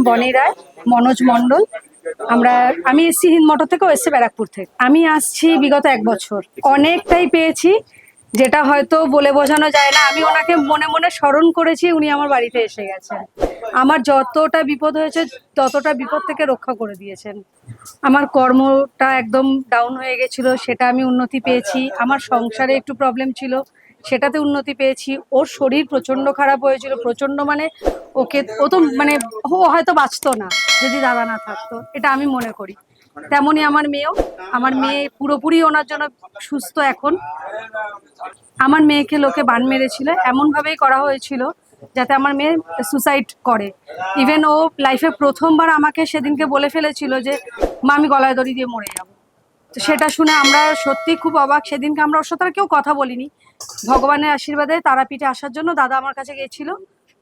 বনি রায়, মনোজ মণ্ডল। আমি এসছি হিন্দ মোটর থেকে, এসছি ব্যারাকপুর থেকে। আমি আসছি বিগত 1 বছর, অনেকটাই পেয়েছি যেটা হয়তো বলে বোঝানো যায় না। আমি ওনাকে মনে মনে স্মরণ করেছি, উনি আমার বাড়িতে এসে গেছেন। আমার যতটা বিপদ হয়েছে ততটা বিপদ থেকে রক্ষা করে দিয়েছেন। আমার কর্মটা একদম ডাউন হয়ে গেছিল, সেটা আমি উন্নতি পেয়েছি। আমার সংসারে একটু প্রবলেম ছিল, সেটাতে উন্নতি পেয়েছি। ওর শরীর প্রচন্ড খারাপ হয়েছিল, প্রচন্ড মানে ও তো মানে ও হয়তো বাঁচতো না যদি দাদা না থাকতো, এটা আমি মনে করি। তেমনই আমার মেয়ে পুরোপুরি ওনার জন্য সুস্থ এখন। আমার মেয়েকে লোকে বান মেরেছিল, এমন ভাবেই করা হয়েছিল যাতে আমার মেয়ে সুসাইড করে। ইভেন ও লাইফে প্রথমবার আমাকে সেদিনকে বলে ফেলেছিল যে মা, আমি গলায় দড়ি দিয়ে মরে যাবো। তো সেটা শুনে আমরা সত্যি খুব অবাক। সেদিনকে আমরা ওর সাথে আর কেউ কথা বলিনি। ভগবানের আশীর্বাদে তারাপীঠে আসার জন্য দাদা আমার কাছে গেছিল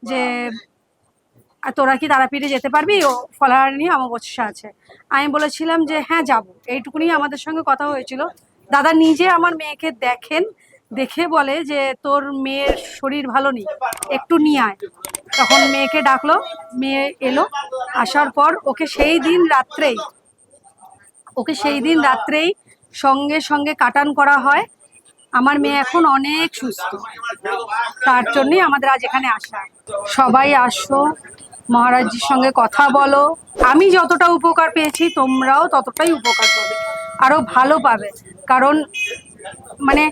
যে তোরা কি তারাপীঠে যেতে পারবি, ও ফলাহার নিয়ে অমাবস্যা আছে। আমি বলেছিলাম যে হ্যাঁ যাবো, এইটুকুনি আমাদের সঙ্গে কথা হয়েছিল। দাদা নিজে আমার মেয়েকে দেখেন, দেখে বলে যে তোর মেয়ের শরীর ভালো নেই, একটু নিয়ে আয়। তখন মেয়েকে ডাকলো, মেয়ে এলো। আসার পর ওকে সেই দিন রাত্রেই সঙ্গে সঙ্গে কাটান করা হয়। আমার মেয়ে এখন অনেক সুস্থ, তার জন্যই আমাদের আজ এখানে আসা। সবাই আসো, মহারাজজির সঙ্গে কথা বলো। আমি যতটা উপকার পেয়েছি তোমরাও ততটাই উপকার পাবে, আরো ভালো পাবে। কারণ মানে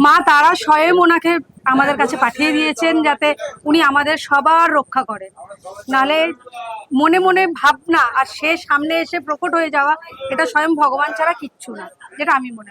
মা তারা স্বয়ং ওনাকে আমাদের কাছে পাঠিয়ে দিয়েছেন যাতে উনি আমাদের সবার রক্ষা করেন। নালে মনে মনে ভাবনা আর সে সামনে এসে প্রকট হয়ে যাওয়া, এটা স্বয়ং ভগবান ছাড়া কিচ্ছু না, যেটা আমি মনে করি।